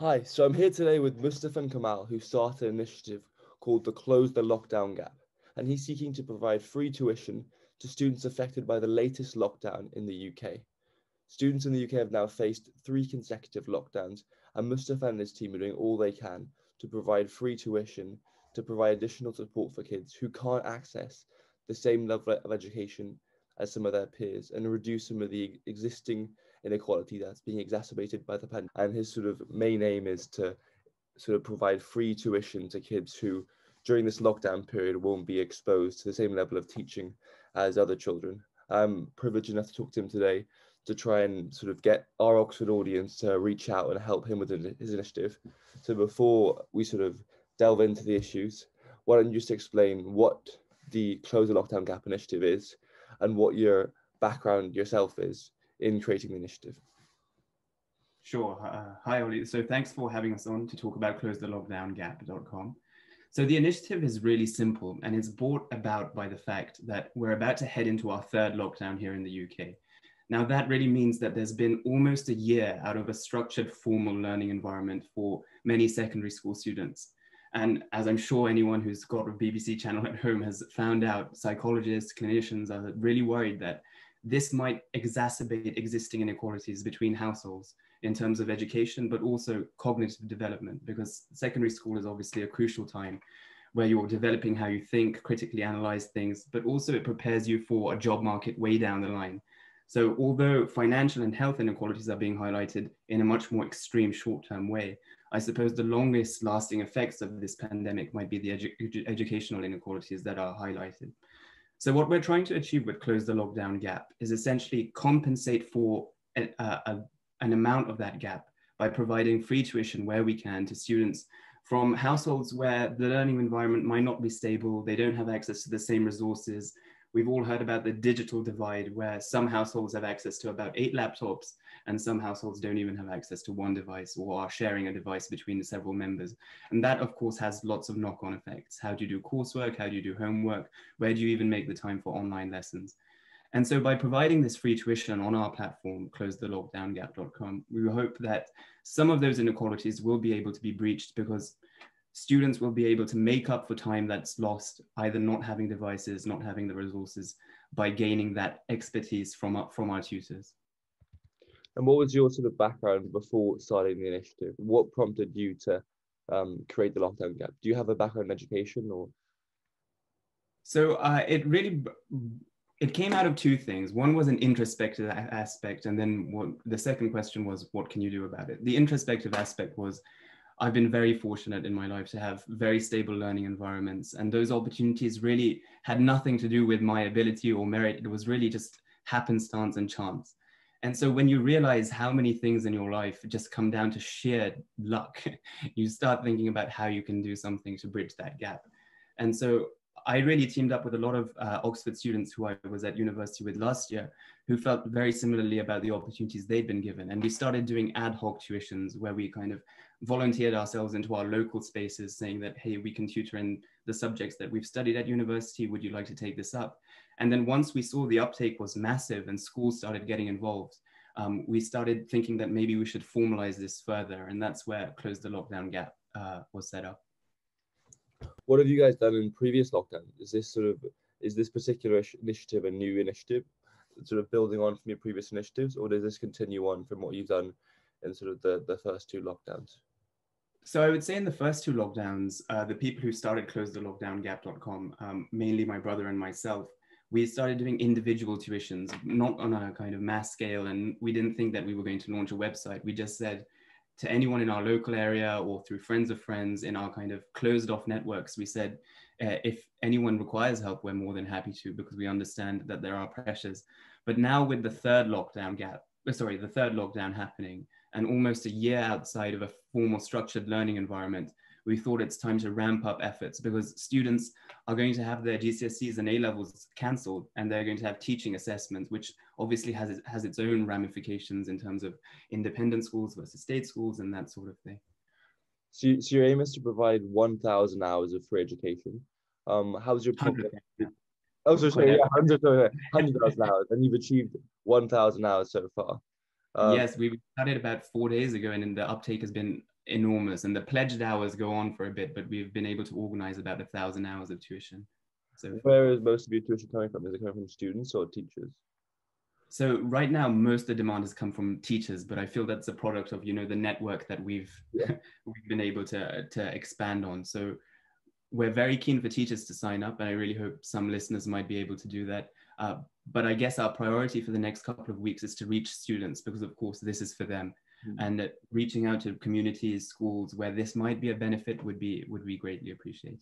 Hi, so I'm here today with Mustafaen Kamal, who started an initiative called the Close the Lockdown Gap, and he's seeking to provide free tuition to students affected by the latest lockdown in the UK. Students in the UK have now faced 3 consecutive lockdowns, and Mustafa and his team are doing all they can to provide free tuition, to provide additional support for kids who can't access the same level of education as some of their peers, and reduce some of the existing inequality that's being exacerbated by the pandemic. And his sort of main aim is to sort of provide free tuition to kids who, during this lockdown period, won't be exposed to the same level of teaching as other children. I'm privileged enough to talk to him today to try and sort of get our Oxford audience to reach out and help him with his initiative. So before we sort of delve into the issues, why don't you just explain what the Close the Lockdown Gap initiative is and what your background yourself is in creating the initiative? Sure. Hi, Ollie. So thanks for having us on to talk about closethelogdowngap.com. So the initiative is really simple, and it's brought about by the fact that we're about to head into our 3rd lockdown here in the UK. Now, that really means that there's been almost a year out of a structured formal learning environment for many secondary school students. And as I'm sure anyone who's got a BBC channel at home has found out, psychologists, clinicians are really worried that this might exacerbate existing inequalities between households in terms of education, but also cognitive development, because secondary school is obviously a crucial time where you're developing how you think, critically analyze things, but also it prepares you for a job market way down the line. So although financial and health inequalities are being highlighted in a much more extreme short-term way, I suppose the longest lasting effects of this pandemic might be the educational inequalities that are highlighted. So what we're trying to achieve with Close the Lockdown Gap is essentially compensate for an amount of that gap by providing free tuition where we can to students from households where the learning environment might not be stable, they don't have access to the same resources. We've all heard about the digital divide, where some households have access to about 8 laptops and some households don't even have access to 1 device or are sharing a device between the several members. And that, of course, has lots of knock-on effects. How do you do coursework? How do you do homework? Where do you even make the time for online lessons? And so by providing this free tuition on our platform, closethelogdowngap.com, we hope that some of those inequalities will be able to be breached, because students will be able to make up for time that's lost, either not having devices, not having the resources, by gaining that expertise from our tutors. And what was your sort of background before starting the initiative? What prompted you to create the lockdown gap? Do you have a background in education, or? So it came out of 2 things. One was an introspective aspect, and then the second question was, what can you do about it? The introspective aspect was, I've been very fortunate in my life to have very stable learning environments, and those opportunities really had nothing to do with my ability or merit. It was really just happenstance and chance. And so when you realize how many things in your life just come down to sheer luck, you start thinking about how you can do something to bridge that gap. And so I really teamed up with a lot of Oxford students who I was at university with last year, who felt very similarly about the opportunities they'd been given. And we started doing ad hoc tuitions where we kind of volunteered ourselves into our local spaces, saying that, hey, we can tutor in the subjects that we've studied at university. Would you like to take this up? And then once we saw the uptake was massive and schools started getting involved, we started thinking that maybe we should formalize this further. And that's where Close the Lockdown Gap was set up. What have you guys done in previous lockdowns? Is this particular initiative a new initiative, sort of building on from your previous initiatives, or does this continue on from what you've done in sort of the first 2 lockdowns? So I would say in the first 2 lockdowns, the people who started closethelogdowngap.com, mainly my brother and myself, we started doing individual tuitions, not on a kind of mass scale. And we didn't think that we were going to launch a website. We just said to anyone in our local area or through friends of friends in our kind of closed off networks, we said, if anyone requires help, we're more than happy to, because we understand that there are pressures. But now with the third lockdown happening, and almost a year outside of a formal structured learning environment, we thought it's time to ramp up efforts, because students are going to have their GCSEs and A-levels cancelled, and they're going to have teaching assessments, which obviously has its own ramifications in terms of independent schools versus state schools and that sort of thing. So your aim is to provide 1,000 hours of free education. How's your progress? Oh, sorry, yeah, 100,000 hours, and you've achieved 1,000 hours so far. Yes, we started about 4 days ago, and the uptake has been enormous, and the pledged hours go on for a bit, but we've been able to organize about 1,000 hours of tuition so far. Where is most of your tuition coming from? Is it coming from students or teachers? So right now, most of the demand has come from teachers, but I feel that's a product of, the network that we've Yeah. we've been able to expand on. So we're very keen for teachers to sign up, and I really hope some listeners might be able to do that. But I guess our priority for the next couple of weeks is to reach students, because of course this is for them. And that reaching out to communities, schools where this might be a benefit would be greatly appreciated.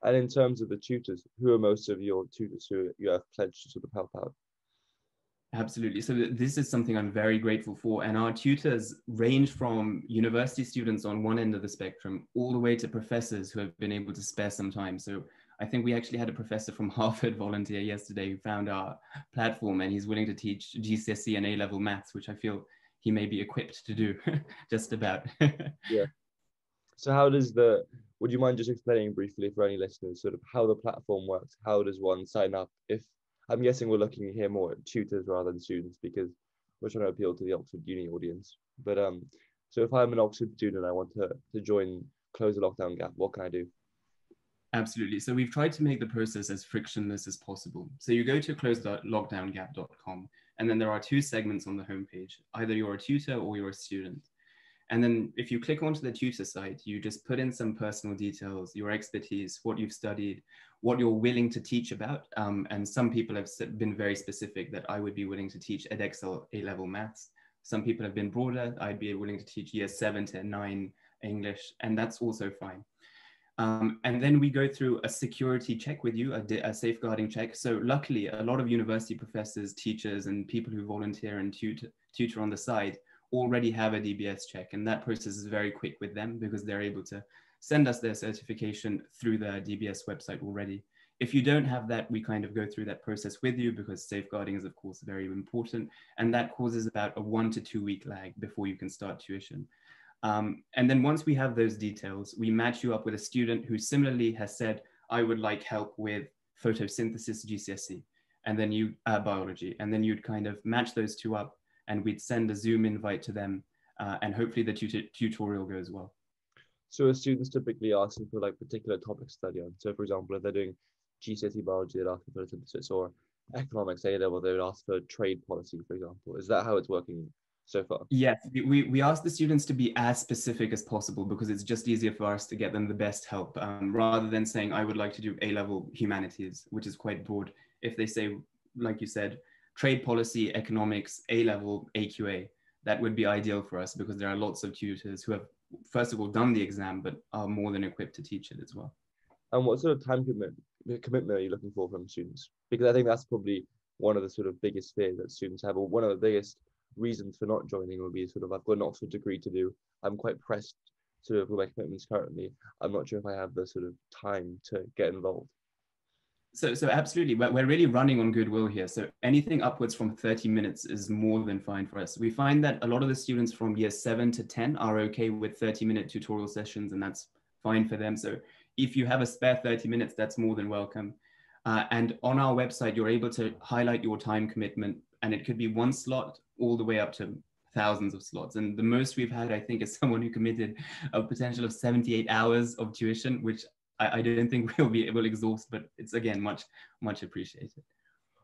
And in terms of the tutors, who are most of your tutors who you have pledged to sort of help out? Absolutely. So this is something I'm very grateful for. And our tutors range from university students on one end of the spectrum all the way to professors who have been able to spare some time. So I think we actually had a professor from Harvard volunteer yesterday who found our platform, and he's willing to teach GCSE and A-level maths, which I feel he may be equipped to do just about. Yeah. So would you mind just explaining briefly for any listeners sort of how the platform works? How does one sign up? If I'm guessing we're looking here more at tutors rather than students, because we're trying to appeal to the Oxford Uni audience. But so if I'm an Oxford student and I want to join Close the Lockdown Gap, what can I do? Absolutely. So we've tried to make the process as frictionless as possible. So you go to close.lockdowngap.com, and then there are two segments on the homepage. Either you're a tutor or you're a student. And then if you click onto the tutor site, you just put in some personal details, your expertise, what you've studied, what you're willing to teach about. And some people have been very specific that I would be willing to teach edXL A-level maths. Some people have been broader. I'd be willing to teach year 7 to 9 English, and that's also fine. And then we go through a security check with you, a safeguarding check. So luckily, a lot of university professors, teachers, and people who volunteer and tutor on the side already have a DBS check. And that process is very quick with them because they're able to send us their certification through the DBS website already. If you don't have that, we kind of go through that process with you because safeguarding is, of course, very important. And that causes about a 1 to 2 week lag before you can start tuition. And then once we have those details, we match you up with a student who similarly has said, I would like help with photosynthesis GCSE, and then biology. And then you'd kind of match those two up, and we'd send a Zoom invite to them, and hopefully the tutorial goes well. So are students typically asking for like particular topics to study on? So for example, if they're doing GCSE biology, they'd ask for photosynthesis, or economics A-level, they would ask for trade policy, for example. Is that how it's working so far? Yes, we ask the students to be as specific as possible because it's just easier for us to get them the best help, rather than saying, I would like to do A-level humanities, which is quite broad. If they say, like you said, trade policy, economics, A-level, AQA, that would be ideal for us because there are lots of tutors who have, first of all, done the exam, but are more than equipped to teach it as well. And what sort of time commitment are you looking for from students? Because I think that's probably one of the sort of biggest fears that students have, or one of the biggest reasons for not joining would be sort of, I've got an Oxford degree to do. I'm quite pressed sort of with my commitments currently. I'm not sure if I have the sort of time to get involved. So absolutely, we're really running on goodwill here. So anything upwards from 30 minutes is more than fine for us. We find that a lot of the students from year 7 to 10 are okay with 30-minute tutorial sessions, and that's fine for them. So if you have a spare 30 minutes, that's more than welcome. And on our website, you're able to highlight your time commitment, and it could be one slot all the way up to thousands of slots. And the most we've had, I think, is someone who committed a potential of 78 hours of tuition, which I don't think we'll be able to exhaust, but it's, again, much appreciated.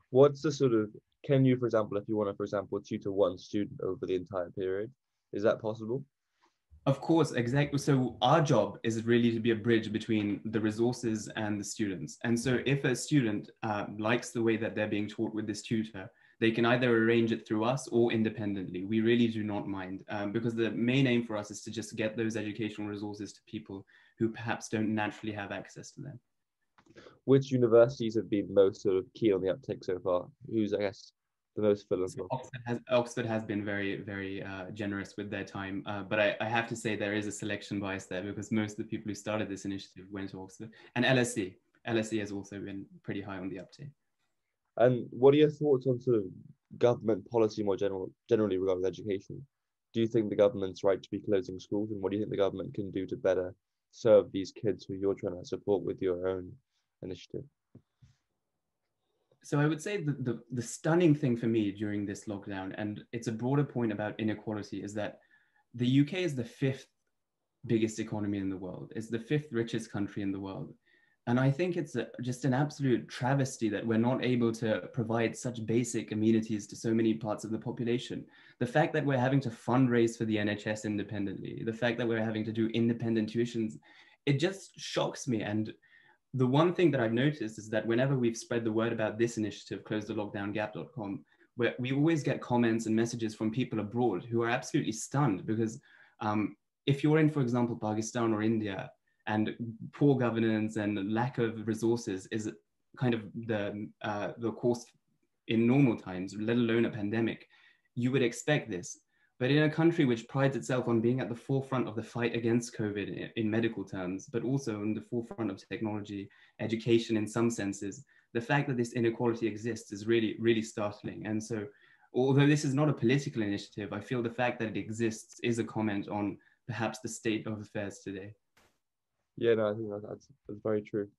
What's the sort of, can you, for example, if you want to, for example, tutor one student over the entire period, is that possible? Of course, exactly. So our job is really to be a bridge between the resources and the students. And so if a student likes the way that they're being taught with this tutor, they can either arrange it through us or independently. We really do not mind, because the main aim for us is to just get those educational resources to people who perhaps don't naturally have access to them. Which universities have been most sort of key on the uptake so far? Who's, I guess, the most philanthropic? So Oxford has been very, very generous with their time, but I have to say there is a selection bias there because most of the people who started this initiative went to Oxford. And LSE has also been pretty high on the uptake. And what are your thoughts on sort of government policy more generally regarding education? Do you think the government's right to be closing schools, and what do you think the government can do to better serve these kids who you're trying to support with your own initiative? So I would say the stunning thing for me during this lockdown, and it's a broader point about inequality, is that the UK is the 5th biggest economy in the world. It's the 5th richest country in the world. And I think it's just an absolute travesty that we're not able to provide such basic amenities to so many parts of the population. The fact that we're having to fundraise for the NHS independently, the fact that we're having to do independent tuitions, it just shocks me. And the one thing that I've noticed is that whenever we've spread the word about this initiative, closethelockdowngap.com, where we always get comments and messages from people abroad who are absolutely stunned because if you're in, for example, Pakistan or India, and poor governance and lack of resources is kind of the course in normal times, let alone a pandemic, you would expect this. But in a country which prides itself on being at the forefront of the fight against COVID in medical terms, but also in the forefront of technology, education in some senses, the fact that this inequality exists is really, really startling. And so, although this is not a political initiative, I feel the fact that it exists is a comment on perhaps the state of affairs today. Yeah, no, I think that's very true.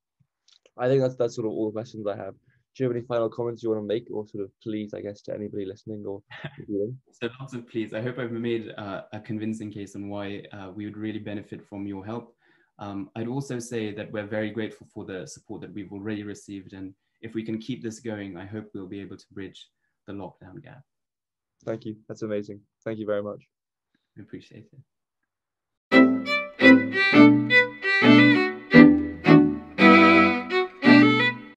I think that's sort of all the questions I have. Do you have any final comments you want to make, or sort of pleas, I guess, to anybody listening or viewing? So lots of pleas. I hope I've made a convincing case on why we would really benefit from your help. I'd also say that we're very grateful for the support that we've already received. And if we can keep this going, I hope we'll be able to bridge the lockdown gap. Thank you. That's amazing. Thank you very much. I appreciate it.